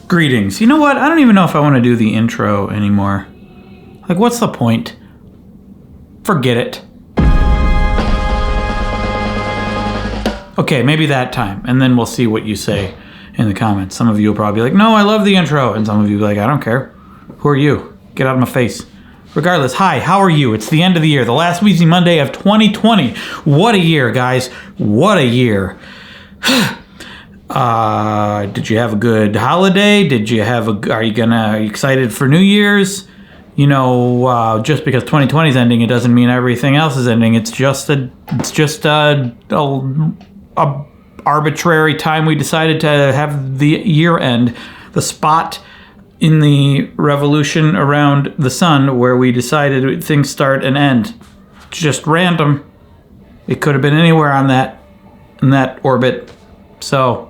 Greetings. You know what? I don't even know if I want to do the intro anymore. Like, what's the point? Forget it. Okay, maybe that time, and then we'll see what you say in the comments. Some of you will probably be like, no, I love the intro, and some of you will be like, I don't care. Who are you? Get out of my face. Regardless, hi, how are you? It's the end of the year, the last Wheezy Monday of 2020. What a year, guys. What a year. Did you have a good holiday? Are you excited for New Year's? You know, just because 2020 is ending, it doesn't mean everything else is ending. It's just a arbitrary time we decided to have the year end. The spot in the revolution around the sun where we decided things start and end. It's just random. It could have been anywhere in that orbit. So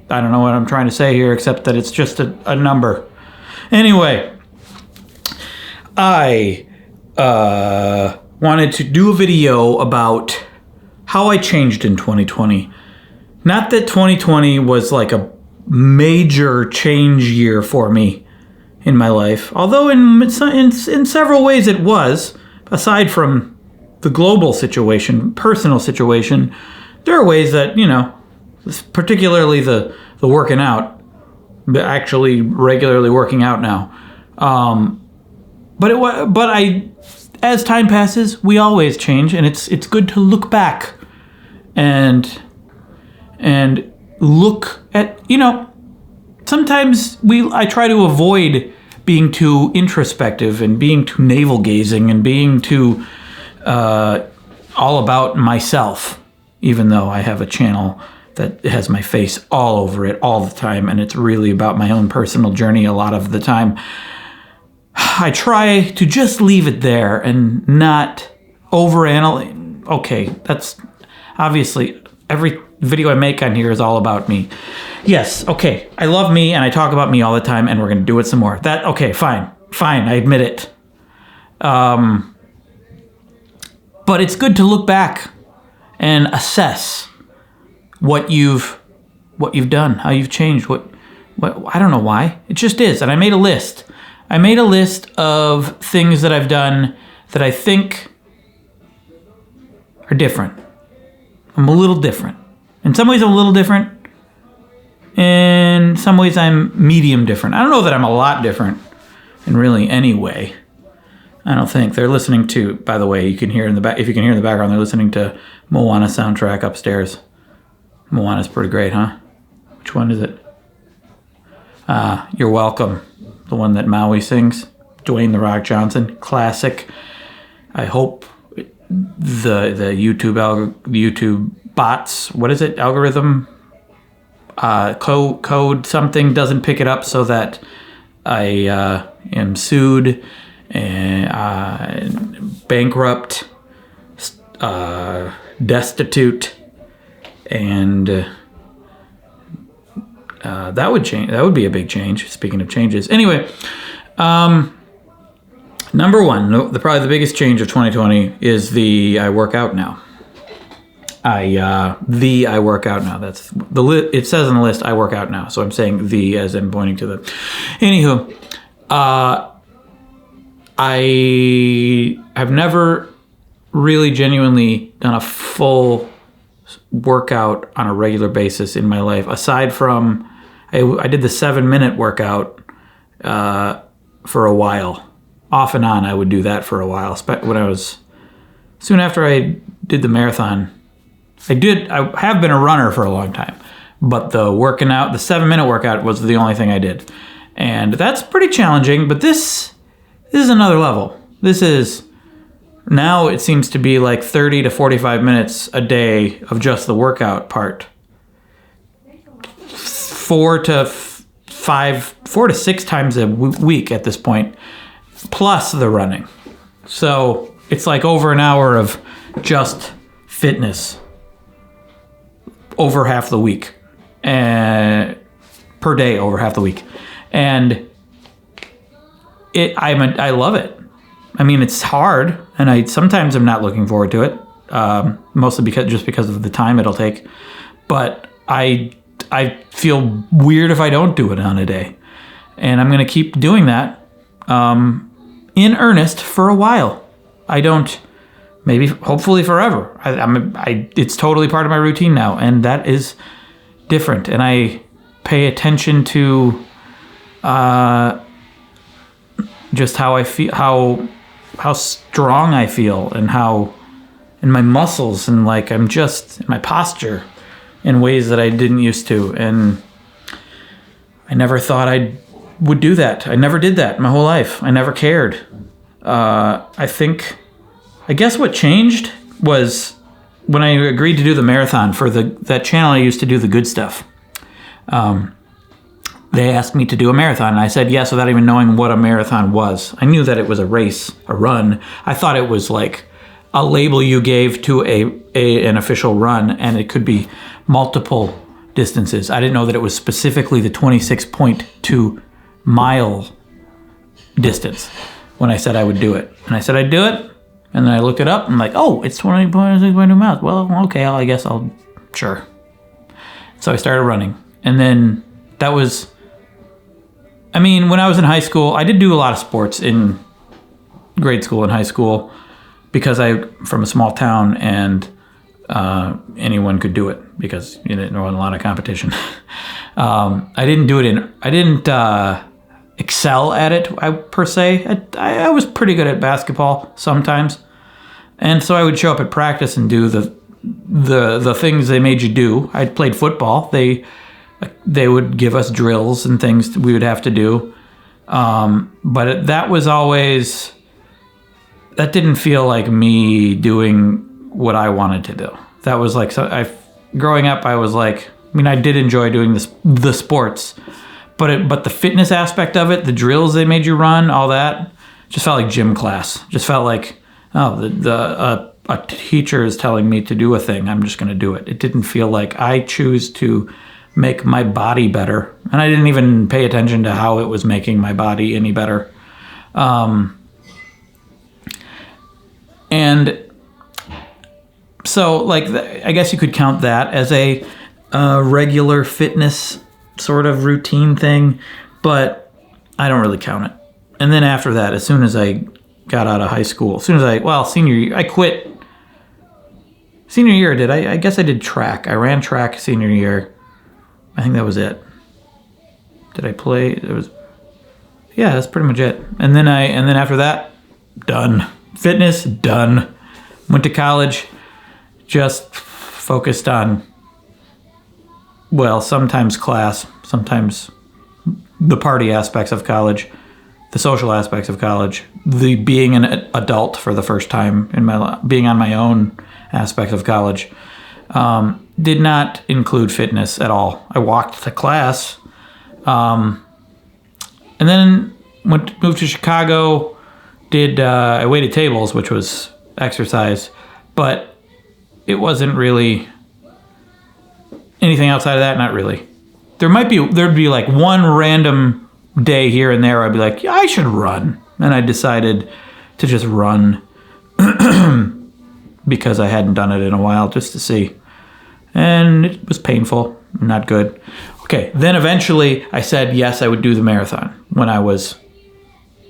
I don't know what I'm trying to say here, except that it's just a number. Anyway, I wanted to do a video about how I changed in 2020. Not that 2020 was like a major change year for me in my life, although in several ways it was. Aside from the global situation, personal situation, there are ways that, you know, particularly the working out, actually regularly working out now. But as time passes, we always change, and it's good to look back and look at, you know, sometimes I try to avoid being too introspective and being too navel gazing and being too all about myself, even though I have a channel that has my face all over it all the time, and it's really about my own personal journey a lot of the time. I try to just leave it there and not overanalyze. Okay, that's obviously every video I make on here is all about me. Yes, okay, I love me and I talk about me all the time, and we're gonna do it some more. Okay, fine, I admit it. But it's good to look back and assess what you've done, how you've changed, what I don't know why. It just is. And I made a list. I made a list of things that I've done that I think are different. I'm a little different. In some ways I'm a little different. In some ways I'm medium different. I don't know that I'm a lot different in really any way. I don't think. They're listening to, by the way, you can hear in the back, if you can hear in the background, they're listening to Moana soundtrack upstairs. Moana's pretty great, huh? Which one is it? You're Welcome. The one that Maui sings. Dwayne "The Rock" Johnson. Classic. I hope the YouTube bots, what is it? Algorithm? Code something doesn't pick it up so that I am sued and bankrupt, destitute, and that would change. That would be a big change. Speaking of changes, anyway, number one, probably the biggest change of 2020 is I work out now. I work out now. That's it says on the list. I work out now, so I'm saying the as I'm pointing to the. Anywho, I have never really genuinely done a full workout on a regular basis in my life, aside from I did the 7-minute workout for a while. Off and on, I would do that for a while. When I was soon after I did the marathon, I have been a runner for a long time, but the 7-minute workout was the only thing I did, and that's pretty challenging. But this is another level. Now it seems to be like 30 to 45 minutes a day of just the workout part. 4 to 6 times a week at this point, plus the running. So it's like over an hour of just fitness over half the week, per day over half the week. And I love it. I mean, it's hard, and sometimes I'm not looking forward to it, mostly because of the time it'll take. But I I feel weird if I don't do it on a day. And I'm going to keep doing that in earnest for a while. I don't, maybe, hopefully forever. It's totally part of my routine now, and that is different. And I pay attention to just how I feel, how strong I feel, and how in my muscles, and like I'm just in my posture in ways that I didn't used to. And I never thought I would do that. I never did that my whole life. I never cared. I guess what changed was when I agreed to do the marathon for that channel I used to do the good stuff. They asked me to do a marathon, and I said yes without even knowing what a marathon was. I knew that it was a race, a run. I thought it was like a label you gave to an official run, and it could be multiple distances. I didn't know that it was specifically the 26.2 mile distance when I said I would do it. And I said I'd do it, and then I looked it up, and I'm like, oh, it's 26.2 miles. Well, okay, I guess sure. So I started running, and then that was, when I was in high school, I did do a lot of sports in grade school and high school because I'm from a small town, and anyone could do it because there wasn't a lot of competition. I didn't excel at it per se. I was pretty good at basketball sometimes, and so I would show up at practice and do the things they made you do. I played football. They would give us drills and things we would have to do. But that didn't feel like me doing what I wanted to do. That was like, growing up, I was like, I did enjoy doing the sports, but the fitness aspect of it, the drills they made you run, all that, just felt like gym class. Just felt like, a teacher is telling me to do a thing. I'm just going to do it. It didn't feel like I choose to make my body better. And I didn't even pay attention to how it was making my body any better. And so, I guess you could count that as a regular fitness sort of routine thing, but I don't really count it. And then after that, as soon as I got out of high school, senior year, I quit. Senior year, I guess I did track. I ran track senior year. I think that was it. Did I play? Yeah, that's pretty much it. And then after that, done. Fitness, done. Went to college, just focused on, sometimes class, sometimes the party aspects of college, the social aspects of college, the being an adult for the first time in my life, being on my own aspect of college. Did not include fitness at all. I walked to class, and then moved to Chicago. I waited tables, which was exercise, but it wasn't really anything outside of that. Not really. There'd be like one random day here and there where I'd be like, yeah, I should run, and I decided to just run because I hadn't done it in a while, just to see. And it was painful, not good. Okay, then eventually I said yes, I would do the marathon when I was,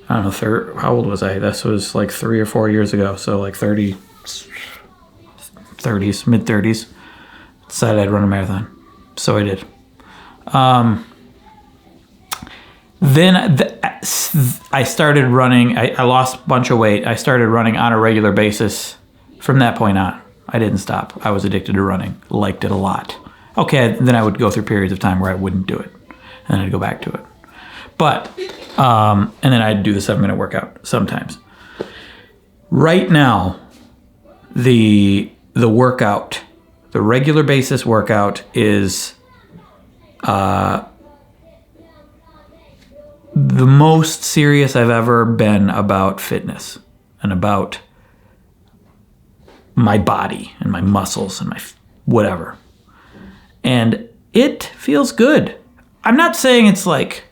I don't know, how old was I? This was like 3 or 4 years ago, so like 30s, mid-30s. Decided I'd run a marathon, so I did. Then I started running. I lost a bunch of weight. I started running on a regular basis from that point on. I didn't stop. I was addicted to running. Liked it a lot. Okay, then I would go through periods of time where I wouldn't do it. And then I'd go back to it. But, and then I'd do the 7-minute workout sometimes. Right now, the workout, the regular basis workout is the most serious I've ever been about fitness and about my body and my muscles and my whatever. And it feels good. I'm not saying it's like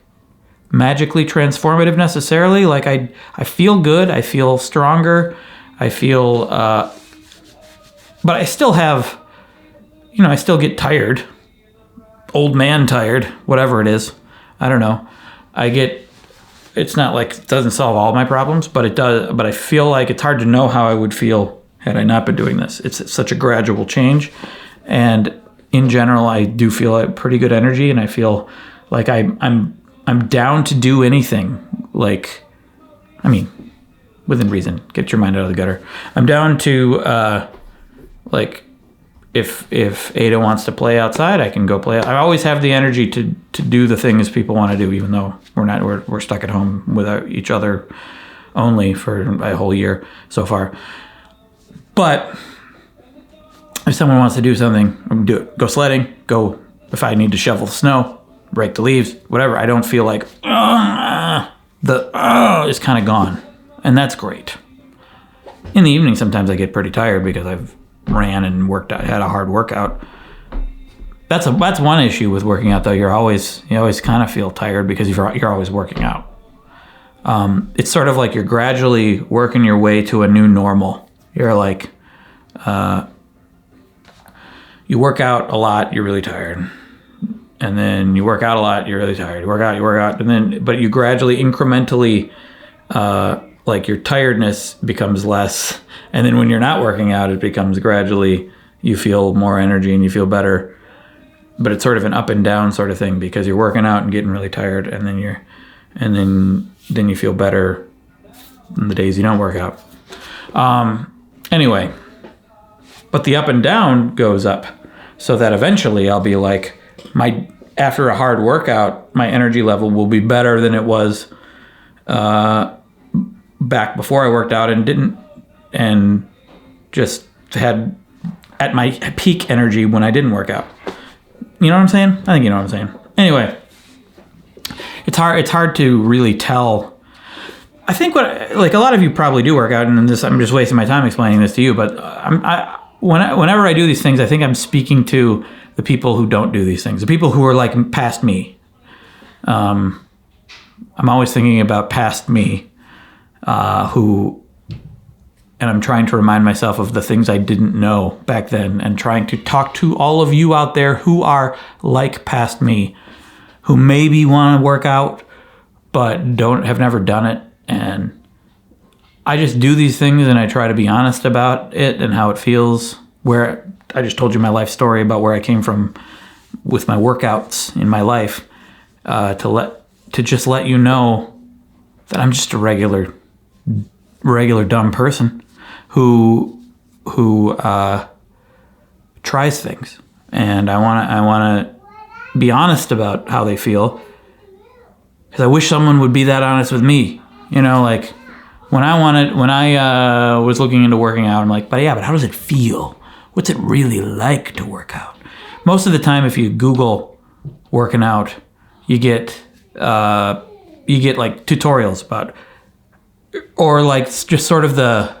magically transformative necessarily. Like I feel good. I feel stronger. I feel, but I still have, I still get tired. old man tired, whatever it is. I don't know. It's not like it doesn't solve all my problems, but it does. But I feel like it's hard to know how I would feel had I not been doing this. It's such a gradual change. And in general, I do feel a pretty good energy, and I feel like I'm down to do anything. Like, I mean, within reason. Get your mind out of the gutter. I'm down to like, if Ada wants to play outside, I can go play. I always have the energy to do the things people want to do, even though we're stuck at home with each other only for a whole year so far. But if someone wants to do something, I can do it. Go sledding. Go if I need to shovel the snow, rake the leaves, whatever. I don't feel like is kind of gone, and that's great. In the evening, sometimes I get pretty tired because I've ran and worked out, had a hard workout. That's one issue with working out, though. You always kind of feel tired because you're always working out. It's sort of like you're gradually working your way to a new normal. You're like, you work out a lot, you're really tired, and then you work out a lot, you're really tired. You work out, and then but you gradually, incrementally, like your tiredness becomes less. And then when you're not working out, it becomes gradually, you feel more energy and you feel better. But it's sort of an up and down sort of thing because you're working out and getting really tired, and then you feel better on the days you don't work out. Anyway, but the up and down goes up, so that eventually I'll be like, after a hard workout, my energy level will be better than it was back before I worked out and just had at my peak energy when I didn't work out. You know what I'm saying? I think you know what I'm saying. Anyway, it's hard to really tell. I think like a lot of you probably do work out, and I'm just wasting my time explaining this to you. But whenever I do these things, I think I'm speaking to the people who don't do these things, the people who are like past me. I'm always thinking about past me, and I'm trying to remind myself of the things I didn't know back then, and trying to talk to all of you out there who are like past me, who maybe want to work out but have never done it. And I just do these things, and I try to be honest about it and how it feels. Where I just told you my life story about where I came from with my workouts in my life, to just let you know that I'm just a regular dumb person who tries things, and I want to be honest about how they feel, because I wish someone would be that honest with me. You know, like when I was looking into working out, I'm like, but how does it feel? What's it really like to work out? Most of the time, if you Google working out, you get like tutorials about, or like just sort of the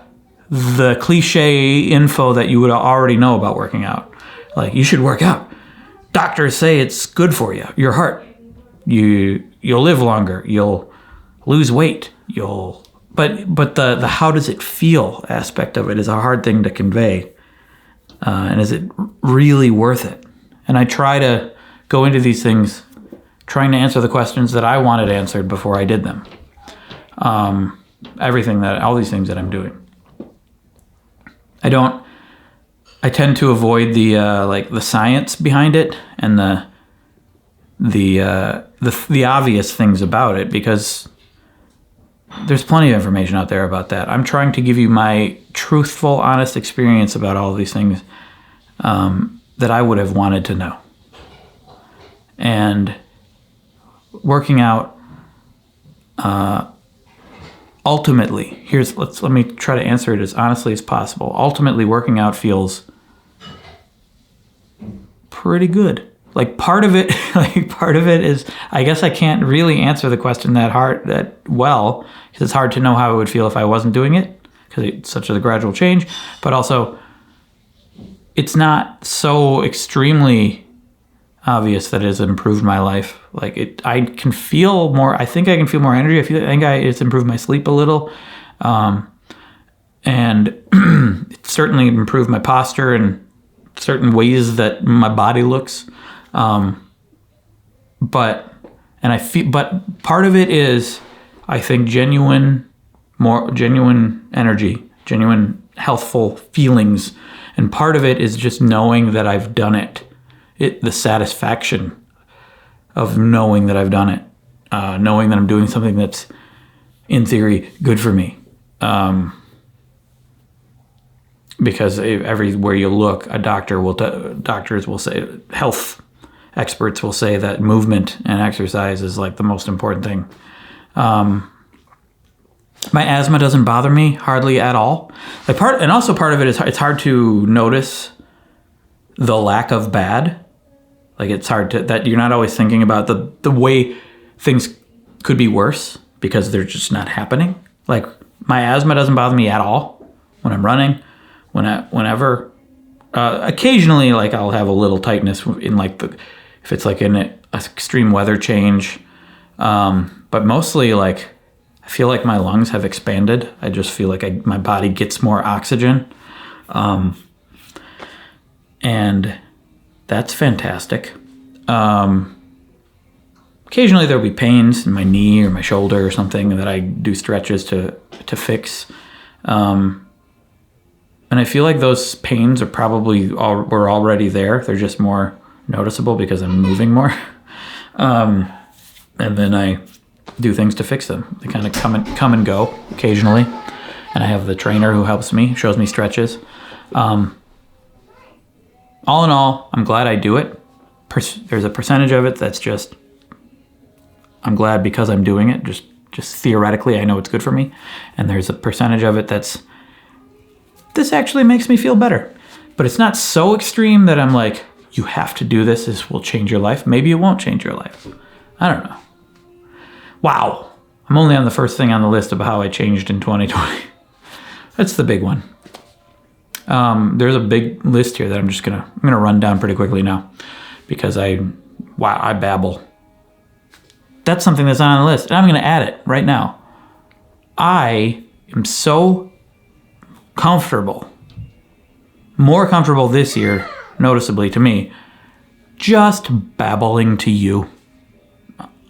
cliche info that you would already know about working out. Like, you should work out. Doctors say it's good for you, your heart. You'll live longer. You'll lose weight. But the how does it feel aspect of it is a hard thing to convey. And is it really worth it? And I try to go into these things trying to answer the questions that I wanted answered before I did them. All these things that I'm doing. I tend to avoid the science behind it and the obvious things about it, because there's plenty of information out there about that. I'm trying to give you my truthful, honest experience about all of these things that I would have wanted to know. And working out, ultimately, let me try to answer it as honestly as possible. Ultimately, working out feels pretty good. Like part of it is, I guess I can't really answer the question that well, because it's hard to know how it would feel if I wasn't doing it, because it's such a gradual change. But also, it's not so extremely obvious that it has improved my life. Like I can feel more. I think I can feel more energy. It's improved my sleep a little, and it certainly improved my posture and certain ways that my body looks. but part of it is, I think, genuine energy, genuine healthful feelings. And part of it is just knowing that I've done it. The satisfaction of knowing that I've done it. Knowing that I'm doing something that's, in theory, good for me. Because everywhere you look, doctors will say, health experts will say that movement and exercise is like the most important thing. My asthma doesn't bother me hardly at all. And also part of it is it's hard to notice the lack of bad. Like it's hard that you're not always thinking about the way things could be worse because they're just not happening. Like my asthma doesn't bother me at all when I'm running, whenever. Occasionally, like I'll have a little tightness in if it's like in an extreme weather change. But mostly like I feel like my lungs have expanded. I just feel like my body gets more oxygen. And that's fantastic. Occasionally there'll be pains in my knee or my shoulder or something that I do stretches to fix. And I feel like those pains are probably were already there. They're just more noticeable because I'm moving more. And then I do things to fix them. They kind of come and go occasionally. And I have the trainer who helps me, shows me stretches. All in all, I'm glad I do it. There's a percentage of it that's just, I'm glad because I'm doing it. Just theoretically, I know it's good for me. And there's a percentage of it that's, this actually makes me feel better. But it's not so extreme that I'm like, you have to do this. This will change your life. Maybe it won't change your life. I don't know. Wow. I'm only on the first thing on the list of how I changed in 2020. That's the big one. There's a big list here that I'm gonna run down pretty quickly now because I babble. That's something that's not on the list, and I'm gonna add it right now. I am so comfortable, more comfortable this year, noticeably to me, just babbling to you.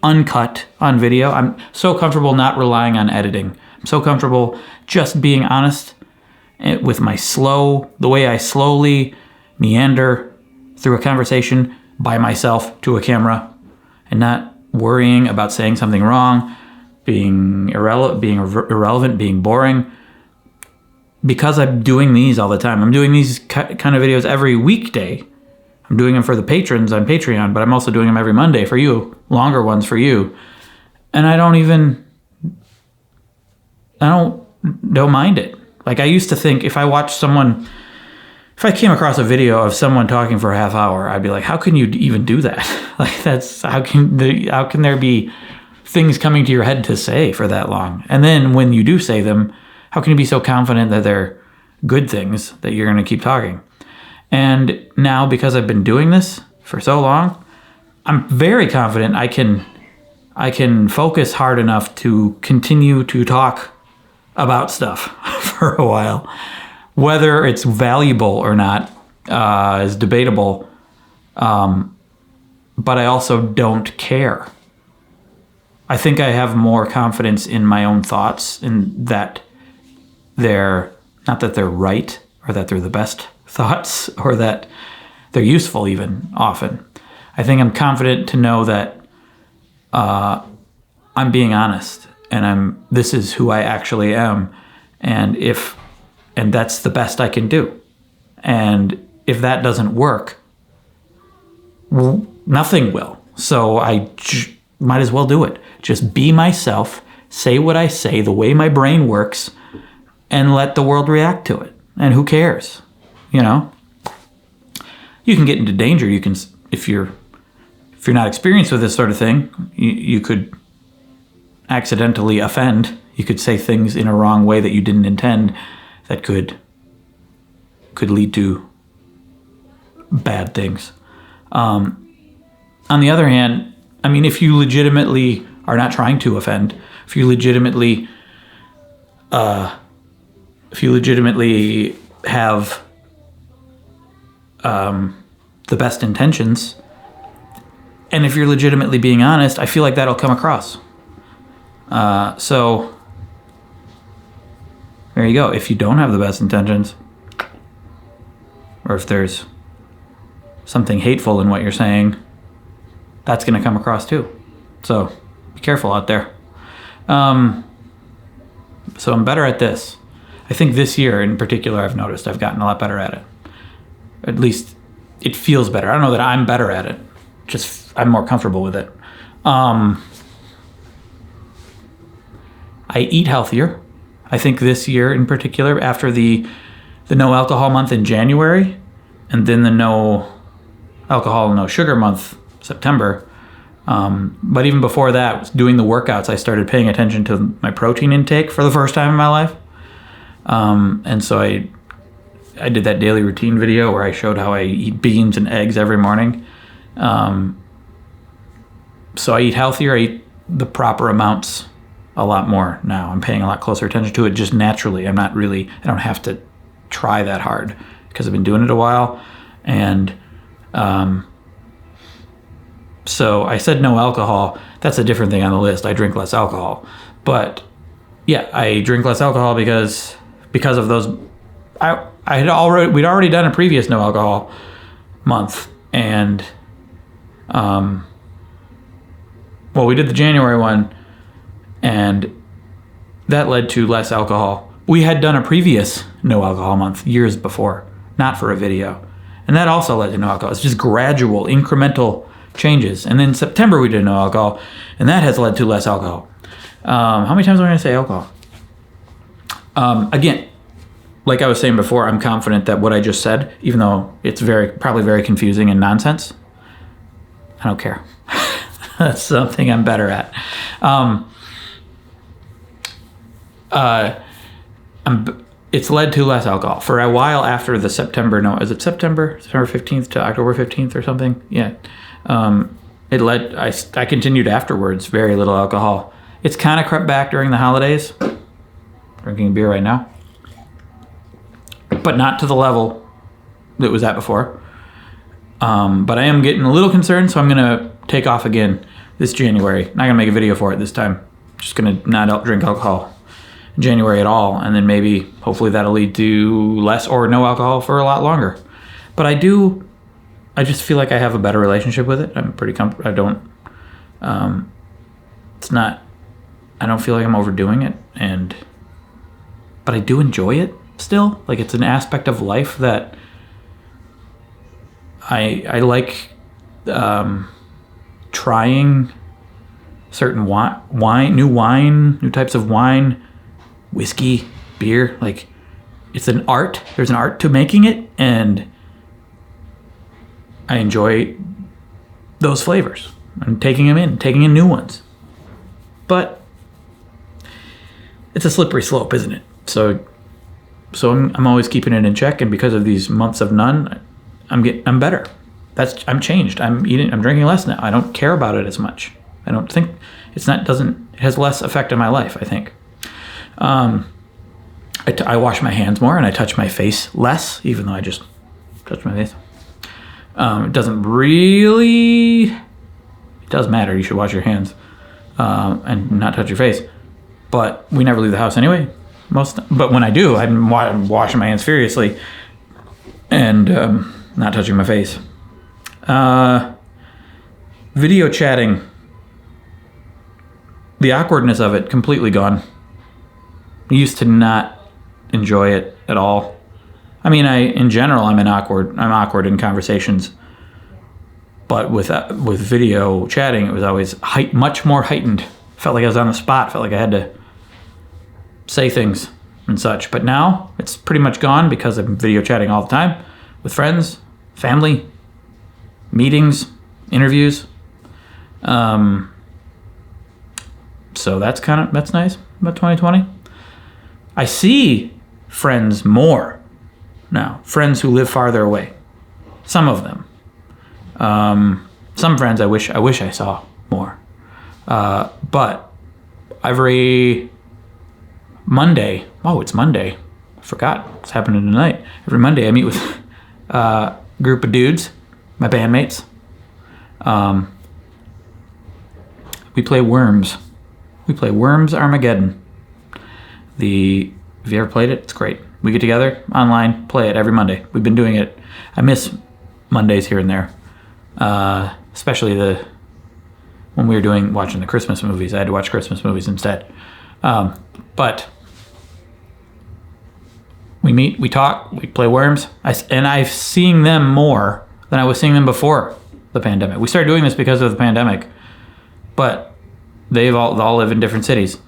Uncut on video. I'm so comfortable not relying on editing. I'm so comfortable just being honest with the way I slowly meander through a conversation by myself to a camera and not worrying about saying something wrong, being irrelevant, being boring. Because I'm doing these all the time. I'm doing these kind of videos every weekday. I'm doing them for the patrons on Patreon, but I'm also doing them every Monday for you, longer ones for you. And I don't mind it. Like I used to think if I came across a video of someone talking for a half hour, I'd be like, how can you even do that? Like how can there be things coming to your head to say for that long? And then when you do say them, how can you be so confident that they're good things that you're going to keep talking? And now, because I've been doing this for so long, I'm very confident I can focus hard enough to continue to talk about stuff for a while. Whether it's valuable or not is debatable, but I also don't care. I think I have more confidence in my own thoughts, in that they're not that they're right or that they're the best thoughts or that they're useful even often. I think I'm confident to know that I'm being honest and this is who I actually am, and that's the best I can do. And if that doesn't work, nothing will. So I might as well do it. Just be myself, say what I say the way my brain works, and let the world react to it. And who cares? You know? You can get into danger. You can, if you're not experienced with this sort of thing, you could accidentally offend. You could say things in a wrong way that you didn't intend that could lead to bad things. On the other hand, I mean, if you legitimately are not trying to offend, if you legitimately have the best intentions, And if you're legitimately being honest, I feel like that'll come across. So there you go. If you don't have the best intentions, or if there's something hateful in what you're saying, that's going to come across too. So be careful out there. So I'm better at this. I think this year in particular, I've noticed I've gotten a lot better at it. At least it feels better. I don't know that I'm better at it. Just I'm more comfortable with it. I eat healthier. I think this year in particular, after the no alcohol month in January, and then the no alcohol, no sugar month, September. But even before that, doing the workouts, I started paying attention to my protein intake for the first time in my life. And so I did that daily routine video where I showed how I eat beans and eggs every morning. So I eat healthier. I eat the proper amounts a lot more now. I'm paying a lot closer attention to it just naturally. I don't have to try that hard because I've been doing it a while. And so I said no alcohol. That's a different thing on the list. I drink less alcohol. But yeah, I drink less alcohol because of those. We'd already done a previous no alcohol month, and we did the January one, and that led to less alcohol. We had done a previous no alcohol month years before, not for a video, and that also led to no alcohol. It's just gradual, incremental changes. And then September we did no alcohol, and that has led to less alcohol. How many times am I going to say alcohol? Again, like I was saying before, I'm confident that what I just said, even though it's probably very confusing and nonsense, I don't care. That's something I'm better at. It's led to less alcohol. For a while after the September 15th to October 15th or something? Yeah. I continued afterwards, very little alcohol. It's kind of crept back during the holidays. Drinking a beer right now. But not to the level that was at before. But I am getting a little concerned, so I'm going to take off again this January. Not going to make a video for it this time. Just going to not drink alcohol in January at all. And then maybe, hopefully that'll lead to less or no alcohol for a lot longer. But I just feel like I have a better relationship with it. I'm pretty comfortable. I don't feel like I'm overdoing it. But I do enjoy it still. Like, it's an aspect of life that I like trying certain new types of wine, whiskey, beer. Like, it's an art. There's an art to making it, and I enjoy those flavors and taking in new ones. But it's a slippery slope, isn't it? So I'm always keeping it in check, and because of these months of none, I'm better. I'm changed. I'm drinking less now. I don't care about it as much. I don't think it has less effect on my life, I think. I wash my hands more and I touch my face less, even though I just touch my face. It does matter. You should wash your hands and not touch your face. But we never leave the house anyway. But when I do, I'm washing my hands furiously and not touching my face. Video chatting. The awkwardness of it, completely gone. I used to not enjoy it at all. I mean, in general, I'm awkward in conversations. But with video chatting, it was always much more heightened. Felt like I was on the spot. Felt like I had to say things and such. But now it's pretty much gone because I'm video chatting all the time with friends, family, meetings, interviews. So that's nice about 2020. I see friends more now. Friends who live farther away. Some of them. Some friends I wish I saw more. But every Monday, it's Monday. I forgot what's happening tonight. Every Monday I meet with a group of dudes, my bandmates. we play Worms. We play Worms Armageddon. Have you ever played it? It's great. We get together online, play it every Monday. We've been doing it. I miss Mondays here and there, especially when we were watching the Christmas movies. I had to watch Christmas movies instead. But we meet, we talk, we play Worms, and I'm seeing them more than I was seeing them before the pandemic. We started doing this because of the pandemic, but they've all live in different cities,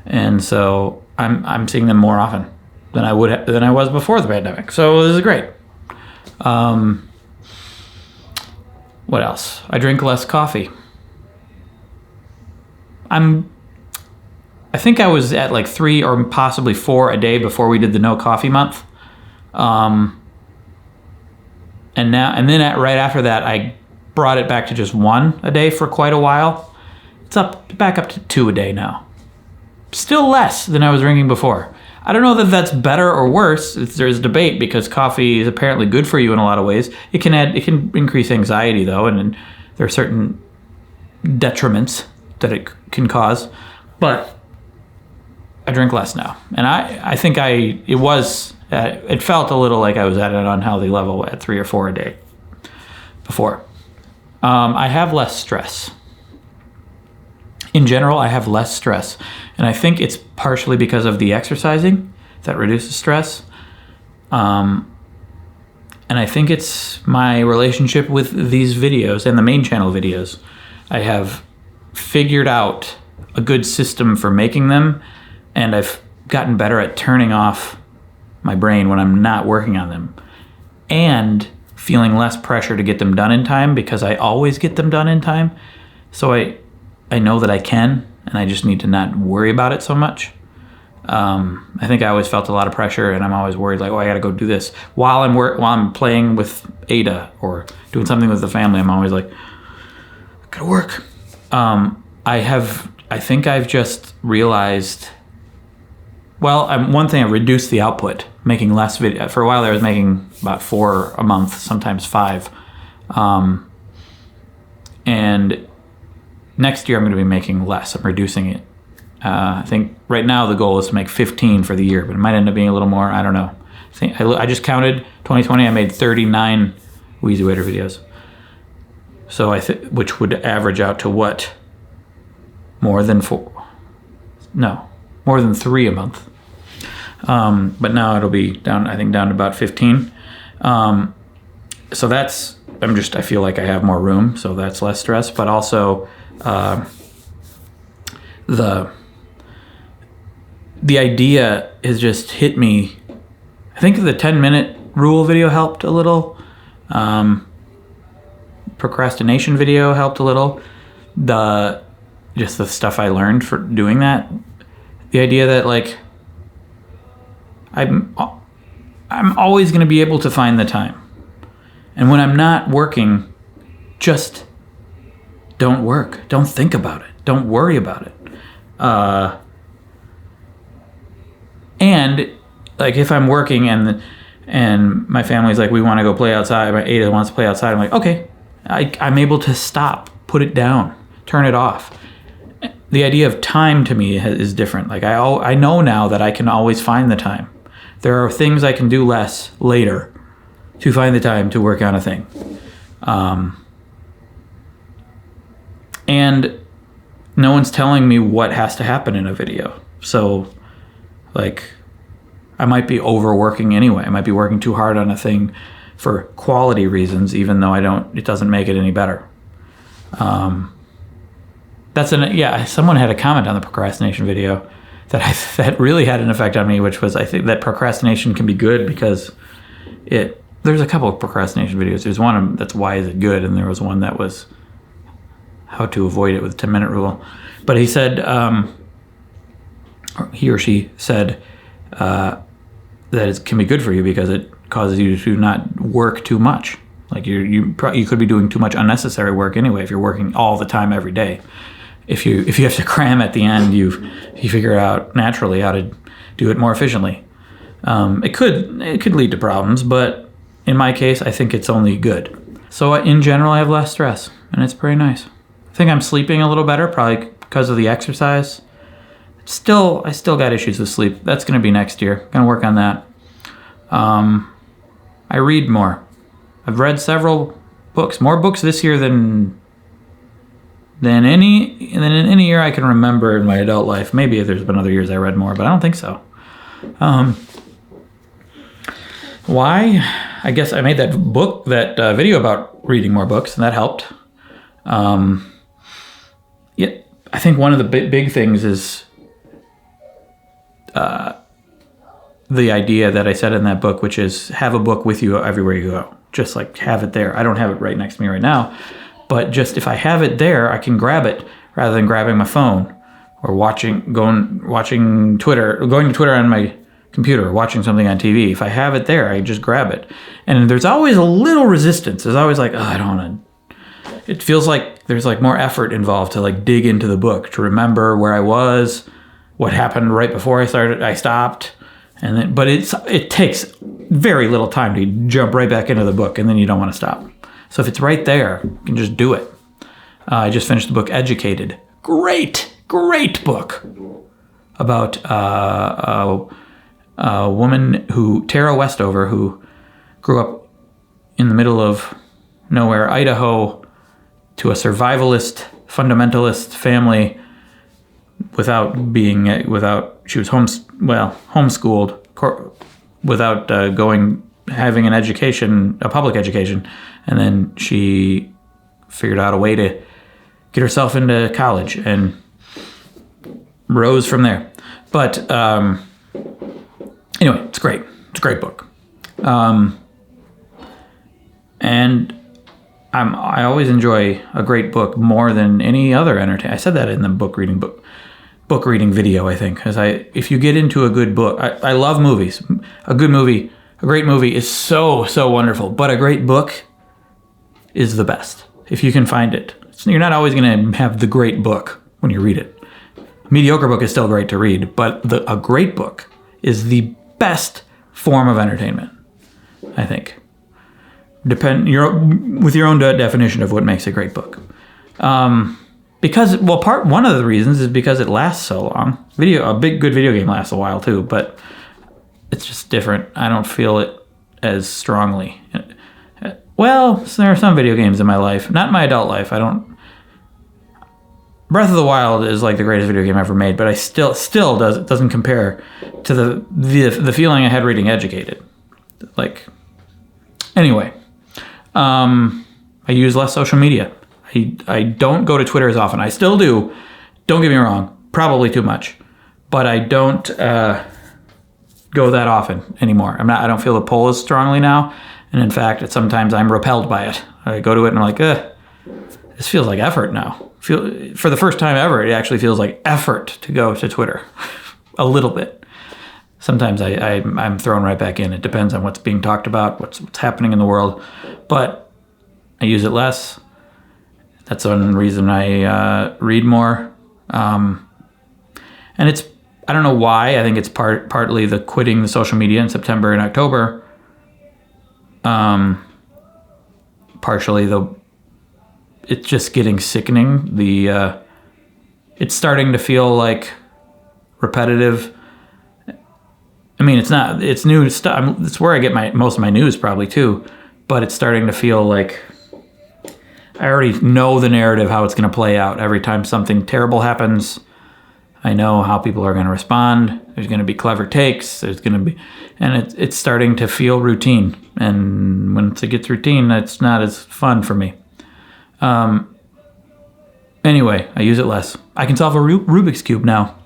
and so I'm seeing them more often than I was before the pandemic. So this is great. What else? I drink less coffee. I think I was at like 3 or possibly 4 a day before we did the no coffee month. And then right after that, I brought it back to just 1 a day for quite a while. It's back up to 2 a day now. Still less than I was drinking before. I don't know that that's better or worse. There's debate because coffee is apparently good for you in a lot of ways. It can increase anxiety though, and there are certain detriments that it can cause. But I drink less now, and I think it felt a little like I was at an unhealthy level at 3 or 4 a day before. I have less stress. In general, I have less stress, and I think it's partially because of the exercising that reduces stress. And I think it's my relationship with these videos and the main channel videos. I have figured out a good system for making them, and I've gotten better at turning off my brain when I'm not working on them, and feeling less pressure to get them done in time because I always get them done in time. So I know that I can, and I just need to not worry about it so much. I think I always felt a lot of pressure, and I'm always worried like, oh, I got to go do this while I'm playing with Ada or doing something with the family. I'm always like, I gotta work. I think I've just realized. Well, one thing, I reduced the output, making less video. For a while, I was making about 4 a month, sometimes 5. And next year, I'm going to be making less. I'm reducing it. I think right now the goal is to make 15 for the year, but it might end up being a little more. I don't know. I just counted 2020. I made 39 Wheezy Waiter videos. So which would average out to what? More than 4? No, more than 3 a month. But now it'll be down to about 15. So I feel like I have more room, so that's less stress, but also, the idea has just hit me. I think the 10-minute rule video helped a little. Procrastination video helped a little. Just the stuff I learned for doing that. The idea that like I'm always going to be able to find the time. And when I'm not working, just don't work. Don't think about it. Don't worry about it. And like if I'm working and my family's like, we want to go play outside, my Ada wants to play outside, I'm like, okay, I'm able to stop, put it down, turn it off. The idea of time to me is different. Like I know now that I can always find the time. There are things I can do less later to find the time to work on a thing. And no one's telling me what has to happen in a video. So like I might be overworking anyway. I might be working too hard on a thing for quality reasons, even though it doesn't make it any better. Someone had a comment on the procrastination video that really had an effect on me, which was I think that procrastination can be good because there's a couple of procrastination videos. There's one that's why is it good, and there was one that was how to avoid it with the 10-minute rule. But he said, or he or she said that it can be good for you because it causes you to not work too much. Like you could be doing too much unnecessary work anyway if you're working all the time every day. If you have to cram at the end, you figure out naturally how to do it more efficiently. It could lead to problems, but in my case, I think it's only good. So in general, I have less stress, and it's pretty nice. I think I'm sleeping a little better, probably because of the exercise. I still got issues with sleep. That's going to be next year. Going to work on that. I read more. I've read several books, more books this year than in any year I can remember in my adult life. Maybe there's been other years I read more, but I don't think so. Why? I guess I made that video about reading more books, and that helped. Yeah, I think one of the big things is the idea that I said in that book, which is have a book with you everywhere you go. Just like have it there. I don't have it right next to me right now, but just if I have it there, I can grab it rather than grabbing my phone or watching Twitter, or going to Twitter on my computer, or watching something on TV. If I have it there, I just grab it. And there's always a little resistance. There's always like, oh, I don't want to. It feels like there's like more effort involved to like dig into the book, to remember where I was, what happened right before I stopped. But it takes very little time to jump right back into the book, and then you don't want to stop. So if it's right there, you can just do it. I just finished the book Educated. Great book about a woman Tara Westover, who grew up in the middle of nowhere, Idaho, to a survivalist, fundamentalist family she was homeschooled without having an education, a public education, and then she figured out a way to get herself into college and rose from there. But anyway, it's great. It's a great book. And I always enjoy a great book more than any other entertainment. I said that in the book reading video, I think, because if you get into a good book, I love movies. A great movie is so wonderful, but a great book is the best if you can find it. You're not always going to have the great book when you read it. A mediocre book is still great to read, but a great book is the best form of entertainment, I think. With your own definition of what makes a great book. One of the reasons is because it lasts so long. A good video game lasts a while too, but it's just different. I don't feel it as strongly. Well, there are some video games in my life, not in my adult life. Breath of the Wild is like the greatest video game ever made, but I still doesn't compare to the feeling I had reading Educated. Anyway, I use less social media. I don't go to Twitter as often. I still do. Don't get me wrong. Probably too much, but I don't go that often anymore. I don't feel the pull as strongly now, and in fact, sometimes I'm repelled by it. I go to it and I'm like, this feels like effort now. For the first time ever, it actually feels like effort to go to Twitter, a little bit. Sometimes I'm thrown right back in. It depends on what's being talked about, what's happening in the world, but I use it less. That's one reason I read more. And I don't know why. I think it's partly the quitting the social media in September and October. Partially it's just getting sickening. It's starting to feel like repetitive. I mean, it's new stuff. It's where I get most of my news probably too, but it's starting to feel like I already know the narrative, how it's going to play out. Every time something terrible happens, I know how people are going to respond. There's going to be clever takes. And it's starting to feel routine. And once it gets routine, it's not as fun for me. Anyway, I use it less. I can solve a Rubik's Cube now.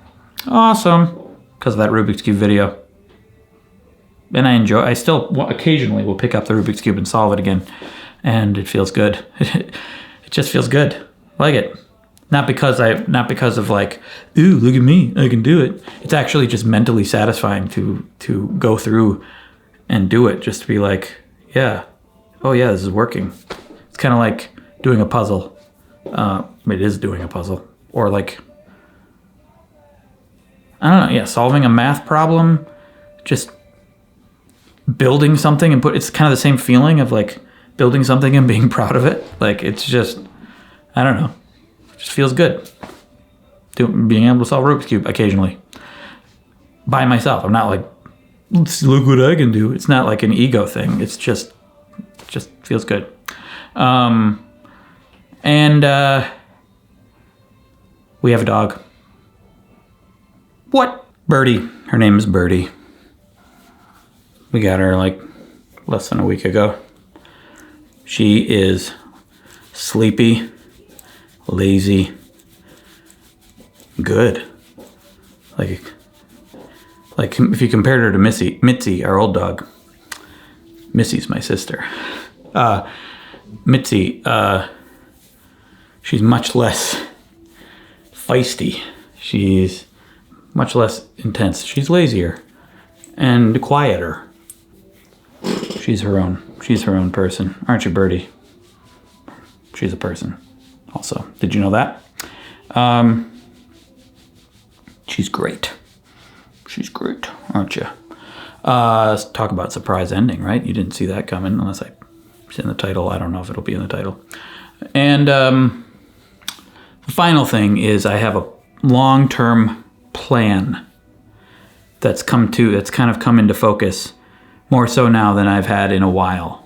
Awesome. Because of that Rubik's Cube video. And I still occasionally will pick up the Rubik's Cube and solve it again. And it feels good. It just feels good. I like it. Not because of like, ooh, look at me, I can do it. It's actually just mentally satisfying to go through and do it. Just to be like, yeah, oh yeah, this is working. It's kind of like doing a puzzle. It is doing a puzzle, or like, I don't know, yeah, solving a math problem, just building something it's kind of the same feeling of like building something and being proud of it. Like, it's just, I don't know, it just feels good. being able to solve Rubik's Cube occasionally by myself. I'm not like, let's look what I can do. It's not like an ego thing. It's just feels good. And we have a dog. What? Birdie. Her name is Birdie. We got her like less than a week ago. She is sleepy, lazy, good. Like if you compared her to Mitzi, our old dog. Missy's my sister. Mitzi, she's much less feisty. She's much less intense. She's lazier and quieter. She's her own person. Aren't you, Birdie? She's a person also. Did you know that? She's great. She's great, aren't you? Let's talk about surprise ending, right? You didn't see that coming unless it's in the title. I don't know if it'll be in the title. And the final thing is I have a long-term plan that's kind of come into focus more so now than I've had in a while.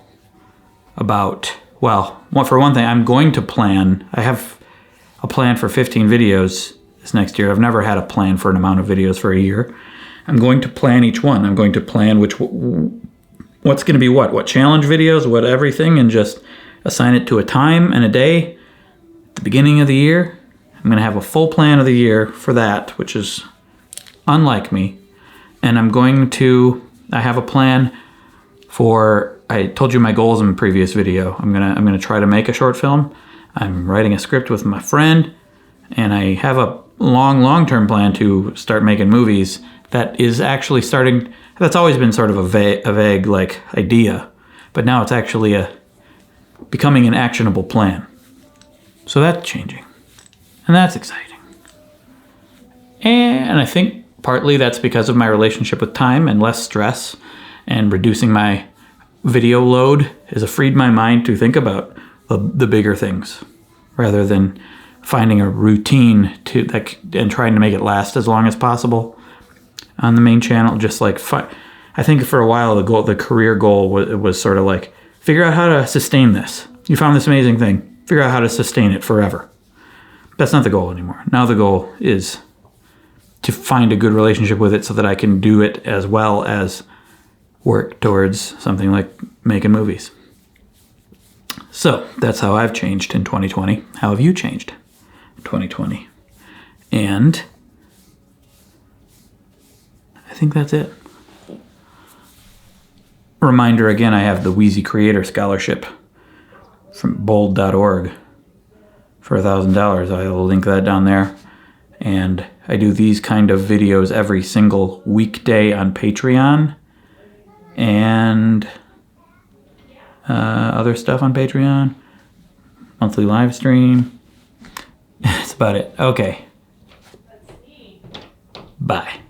For one thing, I'm going to plan. I have a plan for 15 videos this next year. I've never had a plan for an amount of videos for a year. I'm going to plan each one. I'm going to plan what's going to be what challenge videos, what everything, and just assign it to a time and a day at the beginning of the year. I'm going to have a full plan of the year for that, which is unlike me. And I have a plan for, I told you my goals in the previous video. I'm going to try to make a short film. I'm writing a script with my friend, and I have a long-term plan to start making movies that is actually starting. That's always been sort of a vague like idea, but now it's actually becoming an actionable plan. So that's changing, and that's exciting. And I think partly that's because of my relationship with time and less stress, and reducing my video load has freed my mind to think about the bigger things rather than finding a routine and trying to make it last as long as possible on the main channel. Just like I think for a while the career goal was sort of like, figure out how to sustain this. You found this amazing thing. Figure out how to sustain it forever. That's not the goal anymore. Now the goal is to find a good relationship with it so that I can do it as well as work towards something like making movies. So that's how I've changed in 2020. How have you changed in 2020? And I think that's it. Reminder again, I have the Wheezy Creator Scholarship from bold.org for $1,000. I'll link that down there. And I do these kind of videos every single weekday on Patreon and other stuff on Patreon. Monthly live stream. That's about it. Okay. Bye.